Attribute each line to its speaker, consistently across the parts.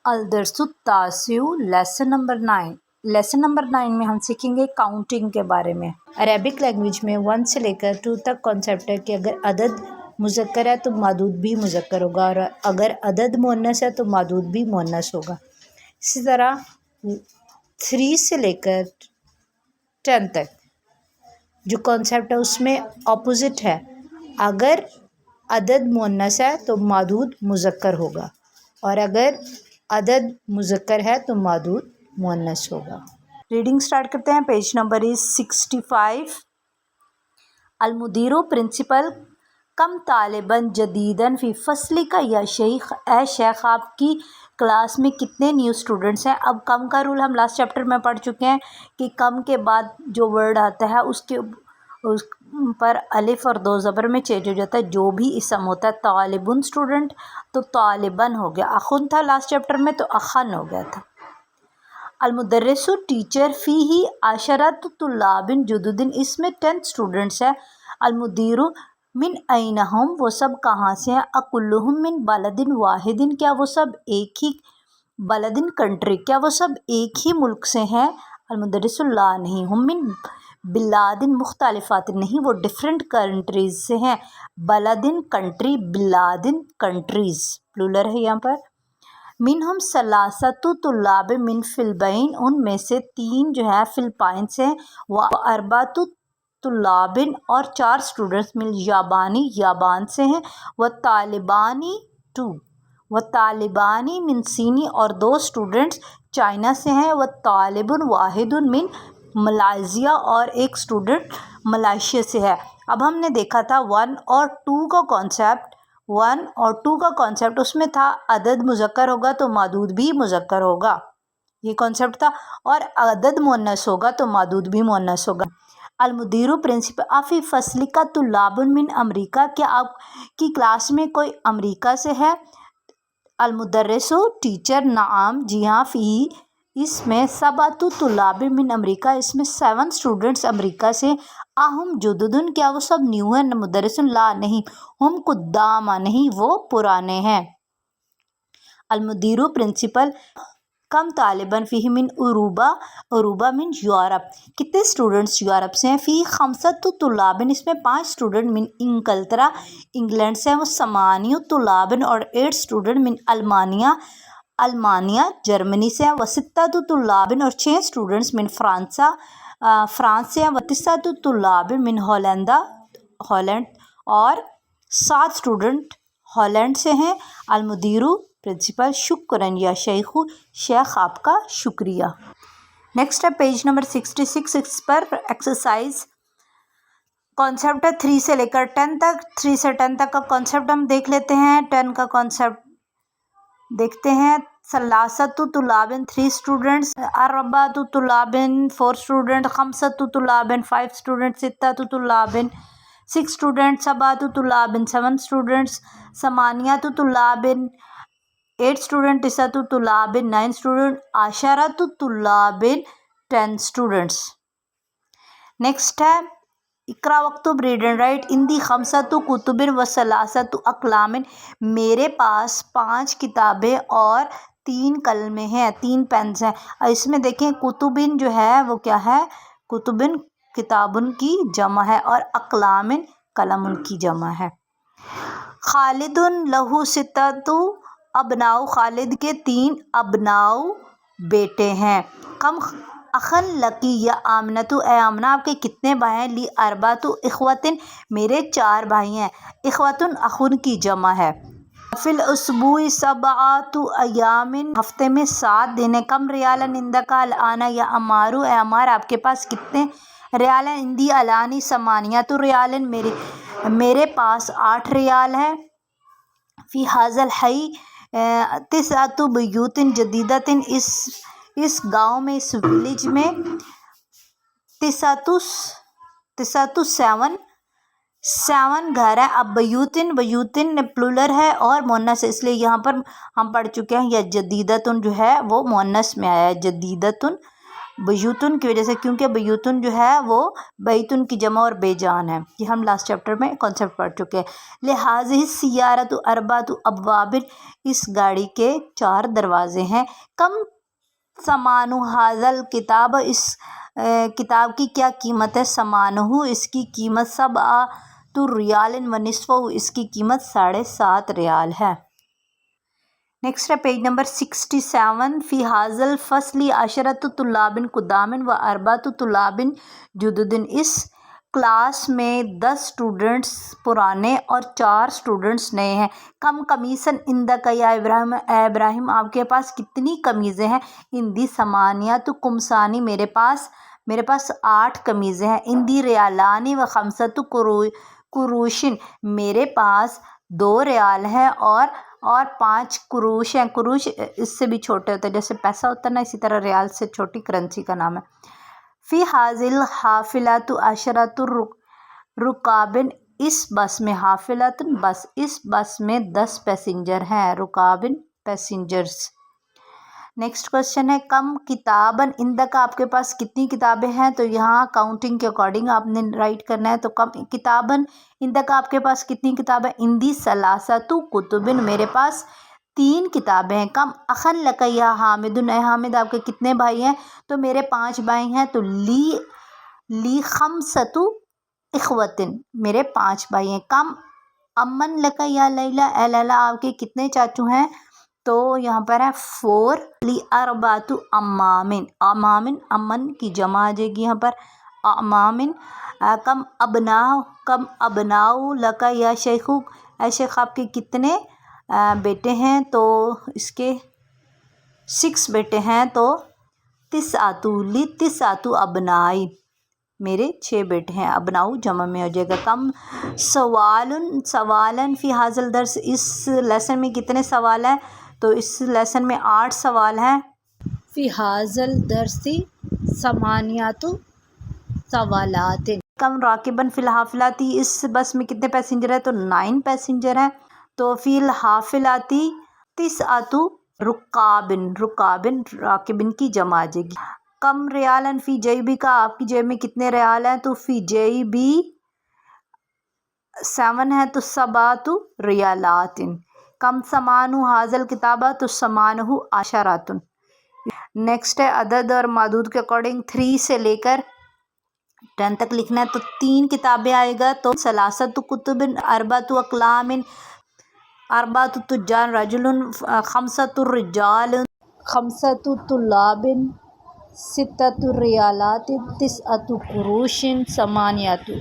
Speaker 1: الدرس التاسع lesson number 9۔ Lesson number 9 میں ہم سیکھیں گے کاؤنٹنگ کے بارے میں۔ عربک لینگویج میں 1 سے لے کر 2 تک کانسیپٹ ہے کہ اگر عدد مذکر ہے تو مادود بھی مذکر ہوگا، اور اگر عدد مؤنث ہے تو مادود بھی مؤنث ہوگا۔ اسی طرح 3 سے لے کر 10 تک جو کانسیپٹ ہے اس میں اپوزٹ ہے، اگر عدد مؤنث ہے تو مادود مذکر ہوگا، اور اگر عدد مذکر ہے تو مادود مؤنث ہوگا۔ ریڈنگ سٹارٹ کرتے ہیں۔ Page number 65۔ المدیر پرنسپل کم طالباً جدیداً فی فصل کا یا شیخ، اے شیخ آپ کی کلاس میں کتنے نیو اسٹوڈنٹس ہیں۔ اب کم کا رول ہم لاسٹ چیپٹر میں پڑھ چکے ہیں کہ کم کے بعد جو ورڈ آتا ہے اس پر الف اور 2 زبر میں چینج ہو جاتا ہے، جو بھی اسم ہوتا ہے۔ طالبن اسٹوڈنٹ تو طالبن ہو گیا، اخن تھا لاسٹ چیپٹر میں تو اخن ہو گیا تھا۔ المدرس ٹیچر فیہ عشرۃ طلاب جدد، اس میں 10 اسٹوڈنٹس ہیں۔ المدیر من این ہم، وہ سب کہاں سے ہیں۔ اکلہم من بلد واحد، کیا وہ سب ایک ہی بلد کنٹری، کیا وہ سب ایک ہی ملک سے ہیں۔ المدرس لا، نہیں، ہم من بلاد مختلفات، نہیں، وہ ڈفرینٹ کنٹریز سے ہیں۔ بلد کنٹری، بلاد کنٹریز، پلورل ہے یہاں پر۔ منہم ثلاثۃ طلاب من فلپائن، ان میں سے 3 جو ہے فلپائن سے ہیں۔ واربعۃ طلاب، اور 4 اسٹوڈنٹس من یابانی، یابان سے ہیں۔ وطالبانی 2، وطالبانی من صینی، اور 2 اسٹوڈنٹس چائنا سے ہیں۔ وطالب واحد من ملائزیا، اور 1 اسٹوڈنٹ ملائیشیا سے ہے۔ اب ہم نے دیکھا تھا 1 اور 2 کا کانسیپٹ، 1 اور 2 کا کانسیپٹ اس میں تھا عدد مذکر ہوگا تو مادود بھی مذکر ہوگا، یہ کانسیپٹ تھا، اور عدد مؤنث ہوگا تو مادود بھی مؤنث ہوگا۔ المدیر پرنسپل افی فصل کا طلاب من امریکہ، کیا آپ کی کلاس میں کوئی امریکہ سے ہے۔ المدرس ٹیچر نعم، جی ہاں، فی، اس میں 7 طلاب من امریکہ، اس میں 7 اسٹوڈنٹس امریکہ سے۔ اہم جدد، کیا وہ سب نیو ہیں۔ مدرس لا، نہیں، ہم قدامى، نہیں، وہ پرانے ہیں۔ المدیر پرنسپل کم طالباً فیہ من اوروبا، اوروبا من یورپ، کتنے اسٹوڈنٹس یورپ سے ہیں۔ فی 5 طلاب، اس میں 5 اسٹوڈنٹ من انگلترا، انگلینڈ سے ہیں۔ وہ 8 طلاب، اور 8 اسٹوڈنٹ من المانیہ، المانیہ جرمنی سے ہیں۔ وہ 6 طلاب، اور 6 اسٹوڈنٹس من فرانسا، فرانس سے ہیں۔ وہ 9 طلاب من ہالینڈا، ہالینڈ، اور 7 اسٹوڈنٹ ہالینڈ سے ہیں۔ المدیر پرنسپل شکراً یا شیخ، شیخ آپ کا شکریہ۔ نیکسٹ ہے پیج نمبر 66، اس پر ایکسرسائز کانسیپٹ ہے 3 سے لے کر 10 تک۔ 3 سے 10 تک کا کانسیپٹ ہم دیکھ لیتے ہیں۔ 10 کا کانسیپٹ دیکھتے ہیں۔ ثلاثۃ طلاب 3 اسٹوڈنٹس، اربعۃ طلاب 4 اسٹوڈنٹ، خمسۃ طلاب 5 اسٹوڈنٹ، ستۃ طلاب 6 اسٹوڈنٹ، سبعۃ طلاب 7 اسٹوڈنٹس، ثمانیۃ طلاب 8 اسٹوڈنٹ، تسعۃ طلاب 9 اسٹوڈنٹ، عشرۃ طلاب 10 اسٹوڈنٹس۔ نیکسٹ ہے اقرا واکتب، ریڈ اینڈ رائٹ۔ عندی 5 کتب و 3 اقلام، میرے پاس 5 کتابیں اور 3 قلمیں ہیں، 3 پینس ہیں۔ اس میں دیکھیں کتبن جو ہے وہ کیا ہے، کتبن کتابن کی جمع ہے، اور اقلام قلم کی جمع ہے۔ خالد لہ 6 ابناء، خالد کے 3 ابناء بیٹے ہیں۔ کم اخن لکی یا آمنۃ، اے آمنہ آپ کے کتنے بھائی ہیں۔ لی 4 اخوۃ، میرے 4 بھائی ہیں۔ اخوۃ اخن کی جمع ہے۔ فی الاسبوع 7 ایام، ہفتے میں 7 دن ہیں۔ کم ریال عندک الآن یا عمار، اے عمار آپ کے پاس کتنے ریال ہیں۔ عندی الآن 8 ریال، میرے پاس 8 ریال ہے۔ فی ھذا الحی 9 بیوت جدیدۃ، اس گاؤں میں، اس ولیج میں 7 گھر ہے۔ اب بیوتن، بیوتن پلورل ہے اور مؤنث ہے، اس لیے یہاں پر ہم پڑھ چکے ہیں یا جدیدتن جو ہے وہ مؤنث میں آیا ہے، جدیدتن بیوتن کی وجہ سے، کیونکہ بیوتن جو ہے وہ بیتن کی جمع اور بے جان ہے، یہ ہم لاسٹ چیپٹر میں کانسیپٹ پڑھ چکے ہیں۔ لہٰذہ السیارۃ اربعۃ ابواب، اس گاڑی کے 4 دروازے ہیں۔ کم ثمن ھذا الکتاب، اس کتاب کی کیا قیمت ہے؟ ثمنہ، اس کی قیمت 7 ریال و نصف، اس کی قیمت 7.5 ریال ہے۔ نیکسٹ ہے پیج نمبر 67۔ فی ھذا الفصل 10 طلاب قدام و 4 طلاب جدد، اس کلاس میں 10 اسٹوڈنٹس پرانے اور 4 اسٹوڈنٹس نئے ہیں۔ کم قمیصاً عندک یا ابراہیم، اے ابراہیم آپ کے پاس کتنی قمیضیں ہیں؟ عندی ثمانیۃ قمصان، میرے پاس 8 قمیضیں ہیں۔ عندی ریالان و 5 قروش، میرے پاس 2 ریال ہیں اور 5 قروش ہیں۔ قروش اس سے بھی چھوٹے ہوتے ہیں، جیسے پیسہ ہوتا ہے نا، اسی طرح ریال سے چھوٹی کرنسی کا نام ہے۔ فی ھذہ الحافلۃ 10 رکاب، اس بس میں، حافلۃ بس، اس بس میں 10 پیسنجر ہیں، رکاب پیسنجرز۔ نیکسٹ کوشچن ہے کم کتاباً عندک، آپ کے پاس کتنی کتابیں ہیں؟ تو یہاں کاؤنٹنگ کے اکارڈنگ آپ نے رائٹ کرنا ہے۔ تو کم کتاباً عندک، آپ کے پاس کتنی کتابیں؟ عندی 3 کتب، میرے پاس 3 کتابیں ہیں۔ کم اخا لک یا حامد، اے حامد آپ کے کتنے بھائی ہیں؟ تو میرے 5 بھائی ہیں۔ تو لی 5 اخوۃ، میرے 5 بھائی ہیں۔ کم امن لک یا لیلی، اے لیلی آپ کے کتنے چاچو ہیں؟ تو یہاں پر ہے 4۔ لی 4 امام، امن کی جمع آ جائے گی یہاں پر، امام۔ کم ابناء لک یا شیخ، اے شیخ آپ کے کتنے بیٹے ہیں؟ تو اس کے 6 بیٹے ہیں۔ تو 9 لی 9 ابنائی، میرے 6 بیٹے ہیں، ابناؤ جمع میں ہو جائے گا۔ کم سوالاً فی ھذا الدرس، اس لیسن میں کتنے سوال ہیں؟ تو اس لیسن میں 8 سوال ہیں۔ فی ھذا الدرس 8 سوالات۔ کم راکباً فی الحافلۃ، اس بس میں کتنے پیسنجر ہیں؟ تو 9 پیسنجر ہیں۔ تو فی الحافلۃ 9 رکاب، راکبن کی جمع آ جائے گی۔ کم ریالاً فی جیبک، آپ کی جیب میں کتنے ریال ہیں؟ تو فی جیبی 7 ہے، تو 7 ریالات۔ کم ثمن ھذا الکتاب، تو ثمنہ 10۔ نیکسٹ ہے عدد اور معدود کے اکارڈنگ 3 سے لے کر 10 تک لکھنا ہے۔ تو 3 کتابیں آئے گا، تو 3 کتب، 4 اقلام، 4 تجار، رجل، 5 رجال، 5 طلاب، 6 ریالات، 9 قروش، 8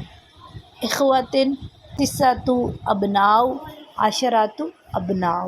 Speaker 1: اخوۃ، 9 ابناء، 10 ابناء۔